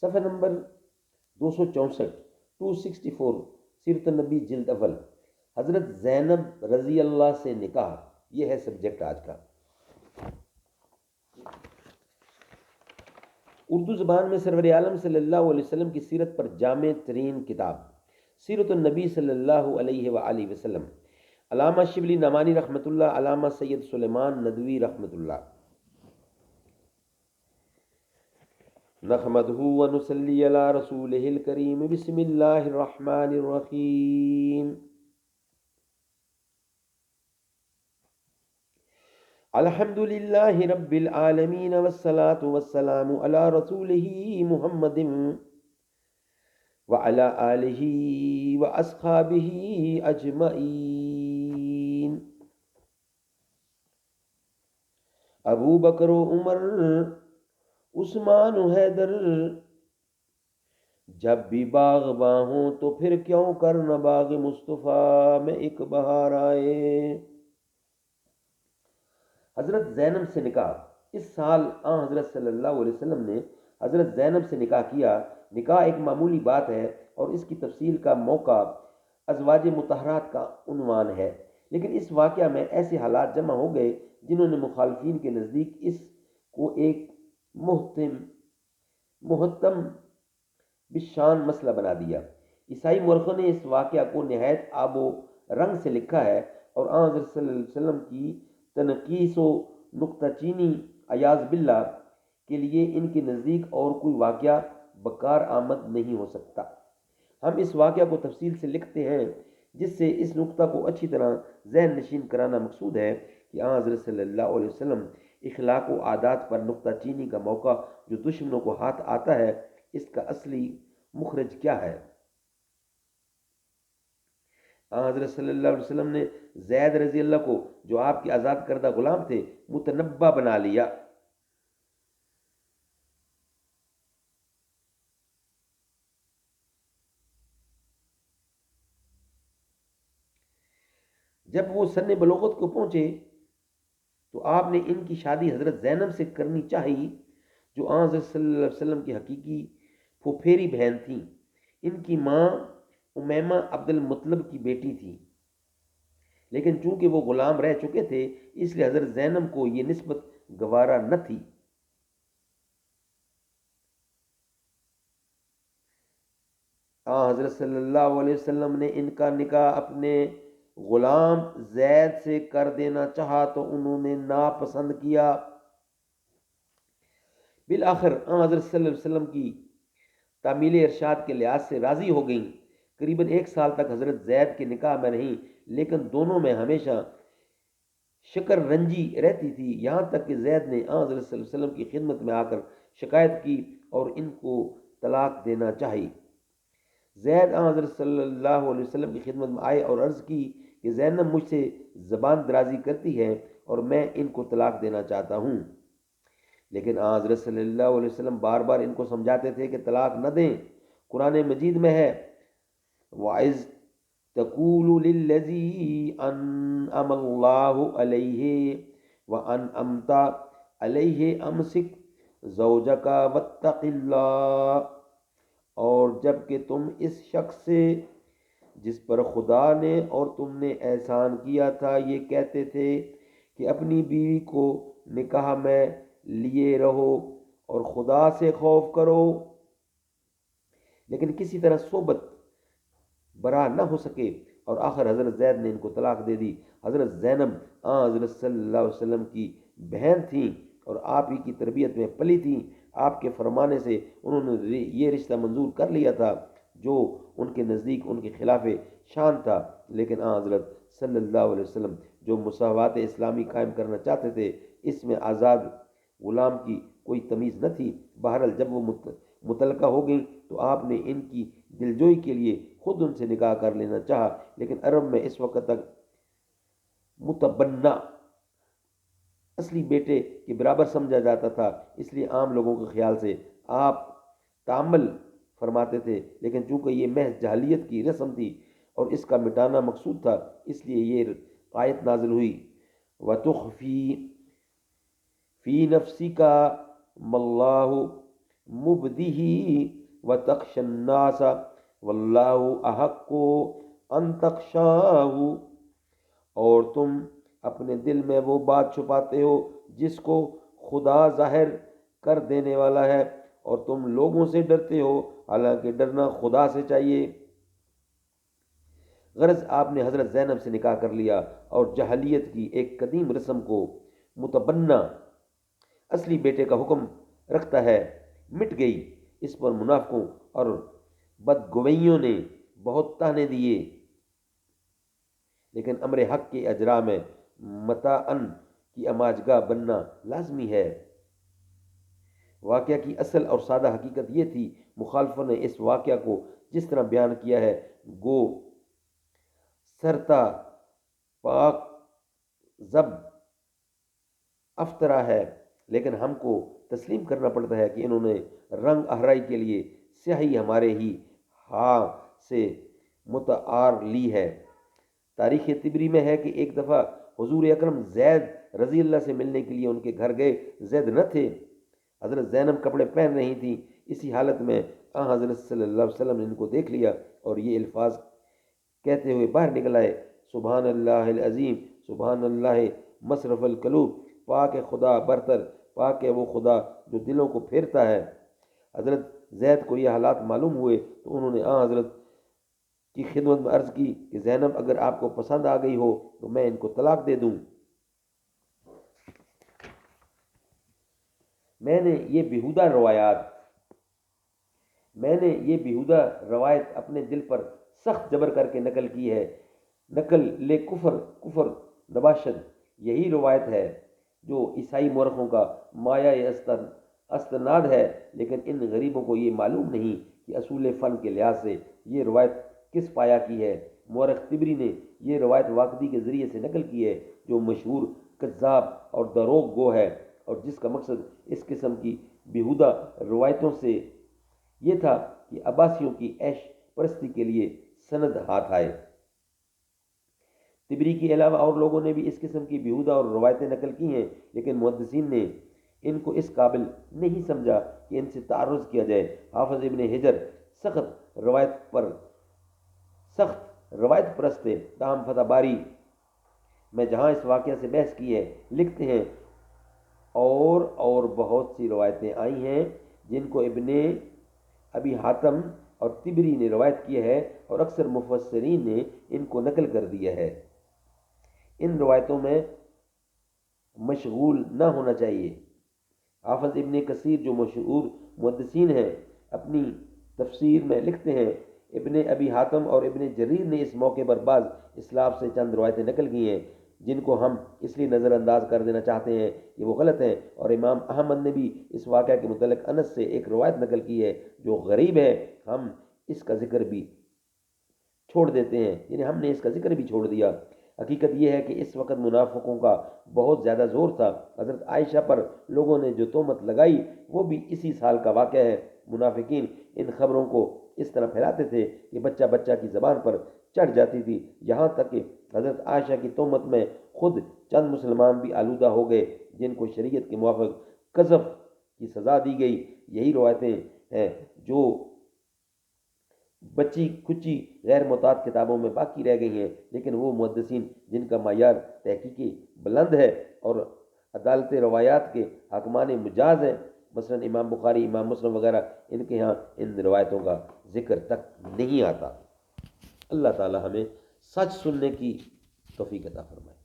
صفحہ نمبر 264، 264، سیرت النبی جلد اول، حضرت زینب رضی اللہ سے نکاح، یہ ہے سبجیکٹ آج کا۔ اردو زبان میں سرور عالم صلی اللہ علیہ وسلم کی سیرت پر جامع ترین کتاب سیرت النبی صلی اللہ علیہ وآلہ وسلم، علامہ شبلی نعمانی رحمۃ اللہ، علامہ سید سلیمان ندوی رحمۃ اللہ۔ نحمدہ ونصلی علی رسولہ الکریم، بسم اللہ الرحمن الرحیم۔ الحمد للہ رب العالمین والصلاة والسلام علی رسولہ محمد وعلی آلہ واصحابہ اجمعین۔ ابو بکر و عمر، عثمان و حیدر، جب بھی باغباں ہوں تو پھر کیوں کر نہ باغ مصطفیٰ میں ایک بہار آئے۔ حضرت زینب سے نکاح۔ اس سال آن حضرت صلی اللہ علیہ وسلم نے حضرت زینب سے نکاح کیا۔ نکاح ایک معمولی بات ہے اور اس کی تفصیل کا موقع ازواج مطہرات کا عنوان ہے، لیکن اس واقعہ میں ایسے حالات جمع ہو گئے جنہوں نے مخالفین کے نزدیک اس کو ایک محتم بشان مسئلہ بنا دیا۔ عیسائی مورخوں نے اس واقعہ کو نہایت آب و رنگ سے لکھا ہے اور آن حضرت صلی اللہ علیہ وسلم کی تنقیص و نکتہ چینی عیاذ باللہ کے لیے ان کے نزدیک اور کوئی واقعہ بکار آمد نہیں ہو سکتا۔ ہم اس واقعہ کو تفصیل سے لکھتے ہیں جس سے اس نکتہ کو اچھی طرح ذہن نشین کرانا مقصود ہے کہ آن حضرت صلی اللہ علیہ وسلم اخلاق و عادات پر نکتہ چینی کا موقع جو دشمنوں کو ہاتھ آتا ہے، اس کا اصلی مخرج کیا ہے۔ حضرت صلی اللہ علیہ وسلم نے زید رضی اللہ کو، جو آپ کے آزاد کردہ غلام تھے، متنبع بنا لیا۔ جب وہ سن بلوغت کو پہنچے تو آپ نے ان کی شادی حضرت زینب سے کرنی چاہی، جو آن حضرت صلی اللہ علیہ وسلم کی حقیقی پھوپھیری بہن تھیں۔ ان کی ماں امیمہ عبد المطلب کی بیٹی تھی، لیکن چونکہ وہ غلام رہ چکے تھے اس لیے حضرت زینب کو یہ نسبت گوارا نہ تھی۔ حضرت صلی اللہ علیہ وسلم نے ان کا نکاح اپنے غلام زید سے کر دینا چاہا تو انہوں نے ناپسند کیا۔ بالآخر حضرت صلی اللہ علیہ وسلم کی تعمیل ارشاد کے لحاظ سے راضی ہو گئیں۔ قریباً 1 سال تک حضرت زید کے نکاح میں رہیں، لیکن دونوں میں ہمیشہ شکر رنجی رہتی تھی، یہاں تک کہ زید نے حضرت صلی اللہ علیہ وسلم کی خدمت میں آ کر شکایت کی اور ان کو طلاق دینا چاہی۔ زید حضرت صلی اللہ علیہ وسلم کی خدمت میں آئے اور عرض کی کہ زینب مجھ سے زبان درازی کرتی ہے اور میں ان کو طلاق دینا چاہتا ہوں، لیکن حضرت صلی اللہ علیہ وسلم بار بار ان کو سمجھاتے تھے کہ طلاق نہ دیں۔ قرآن مجید میں ہے وَإِذْ تَقُولُ لِلَّذِي أَنْعَمَ اللَّهُ عَلَيْهِ وَأَنْعَمْتَ عَلَيْهِ أَمْسِكْ زَوْجَكَ وَاتَّقِ اللَّهَ، اور جب کہ تم اس شخص سے جس پر خدا نے اور تم نے احسان کیا تھا یہ کہتے تھے کہ اپنی بیوی کو نکاح میں لیے رہو اور خدا سے خوف کرو، لیکن کسی طرح صحبت برا نہ ہو سکے، اور آخر حضرت زید نے ان کو طلاق دے دی۔ حضرت زینب حضرت صلی اللہ علیہ وسلم کی بہن تھیں اور آپ ہی کی تربیت میں پلی تھیں۔ آپ کے فرمانے سے انہوں نے یہ رشتہ منظور کر لیا تھا جو ان کے نزدیک ان کے خلاف شان تھا، لیکن حضرت صلی اللہ علیہ وسلم جو مساوات اسلامی قائم کرنا چاہتے تھے، اس میں آزاد غلام کی کوئی تمیز نہ تھی۔ بہرحال جب وہ متعلقہ ہو گئیں تو آپ نے ان کی دلجوئی کے لیے خود ان سے نکاح کر لینا چاہا، لیکن عرب میں اس وقت تک متبنہ اصلی بیٹے کے برابر سمجھا جاتا تھا، اس لیے عام لوگوں کے خیال سے آپ تعامل فرماتے تھے، لیکن چونکہ یہ محض جاہلیت کی رسم تھی اور اس کا مٹانا مقصود تھا، اس لیے یہ آیت نازل ہوئی وَتُخْفِي فِي نَفْسِكَ مَا اللَّهُ مبدیہ وتخش الناس واللہ احق ان تخشاہ، اور تم اپنے دل میں وہ بات چھپاتے ہو جس کو خدا ظاہر کر دینے والا ہے، اور تم لوگوں سے ڈرتے ہو حالانکہ ڈرنا خدا سے چاہیے۔ غرض آپ نے حضرت زینب سے نکاح کر لیا اور جاہلیت کی ایک قدیم رسم کو متبنہ اصلی بیٹے کا حکم رکھتا ہے مٹ گئی۔ اس پر منافقوں اور بدگویوں نے بہت طعنے دیے، لیکن امر حق کے اجرا میں متاعن کی اماجگاہ بننا لازمی ہے۔ واقعہ کی اصل اور سادہ حقیقت یہ تھی، مخالفوں نے اس واقعہ کو جس طرح بیان کیا ہے گو سرتا پاک زب افطرا ہے، لیکن ہم کو تسلیم کرنا پڑتا ہے کہ انہوں نے رنگ آہرائی کے لیے سیاہی ہمارے ہی ہاں سے متعار لی ہے۔ تاریخ طبری میں ہے کہ ایک دفعہ حضور اکرم زید رضی اللہ سے ملنے کے لیے ان کے گھر گئے۔ زید نہ تھے، حضرت زینب کپڑے پہن رہی تھیں۔ اسی حالت میں حضرت صلی اللہ علیہ وسلم نے ان کو دیکھ لیا اور یہ الفاظ کہتے ہوئے باہر نکل آئے، سبحان اللہ العظیم، سبحان اللہ مصرف القلوب، پاک ہے خدا برتر، پاک ہے وہ خدا جو دلوں کو پھیرتا ہے۔ حضرت زید کو یہ حالات معلوم ہوئے تو انہوں نے حضرت کی خدمت میں عرض کی کہ زینب اگر آپ کو پسند آ گئی ہو تو میں ان کو طلاق دے دوں۔ میں نے یہ بیہودہ روایت اپنے دل پر سخت جبر کر کے نقل کی ہے۔ نقل لے کفر نباشد، یہی روایت ہے جو عیسائی مورخوں کا مایہ استناد ہے، لیکن ان غریبوں کو یہ معلوم نہیں کہ اصول فن کے لحاظ سے یہ روایت کس پایا کی ہے۔ مورخ طبری نے یہ روایت واقدی کے ذریعے سے نقل کی ہے، جو مشہور کذاب اور دروغ گو ہے، اور جس کا مقصد اس قسم کی بیہودہ روایتوں سے یہ تھا کہ عباسیوں کی عیش پرستی کے لیے سند ہاتھ آئے۔ طبری کے علاوہ اور لوگوں نے بھی اس قسم کی بیہودہ اور روایتیں نقل کی ہیں، لیکن محدثین نے ان کو اس قابل نہیں سمجھا کہ ان سے تعرض کیا جائے۔ حافظ ابن حجر سخت روایت پرست تھے، تاہم فتح باری میں جہاں اس واقعہ سے بحث کی ہے لکھتے ہیں اور بہت سی روایتیں آئی ہیں جن کو ابن ابی حاتم اور طبری نے روایت کیا ہے، اور اکثر مفسرین نے ان کو نقل کر دیا ہے۔ ان روایتوں میں مشغول نہ ہونا چاہیے۔ حافظ ابن کثیر جو مشہور محدثین ہیں اپنی تفسیر میں لکھتے ہیں، ابن ابی حاتم اور ابن جریر نے اس موقع پر بعض اسلاف سے چند روایتیں نقل کی ہیں جن کو ہم اس لیے نظر انداز کر دینا چاہتے ہیں کہ وہ غلط ہیں، اور امام احمد نے بھی اس واقعہ کے متعلق انس سے ایک روایت نقل کی ہے جو غریب ہے، ہم اس کا ذکر بھی چھوڑ دیتے ہیں، یعنی ہم نے اس کا ذکر بھی چھوڑ دیا۔ حقیقت یہ ہے کہ اس وقت منافقوں کا بہت زیادہ زور تھا۔ حضرت عائشہ پر لوگوں نے جو تہمت لگائی وہ بھی اسی سال کا واقعہ ہے۔ منافقین ان خبروں کو اس طرح پھیلاتے تھے کہ بچہ بچہ کی زبان پر چڑھ جاتی تھی، یہاں تک کہ حضرت عائشہ کی تہمت میں خود چند مسلمان بھی آلودہ ہو گئے جن کو شریعت کے موافق قذف کی سزا دی گئی۔ یہی روایتیں ہیں جو بچی کچی غیر متعدد کتابوں میں باقی رہ گئی ہیں، لیکن وہ محدثین جن کا معیار تحقیقی بلند ہے اور عدالت روایات کے حکمان مجاز ہیں، مثلا امام بخاری، امام مسلم وغیرہ، ان کے ہاں ان روایتوں کا ذکر تک نہیں آتا۔ اللہ تعالی ہمیں سچ سننے کی توفیق عطا فرمائے۔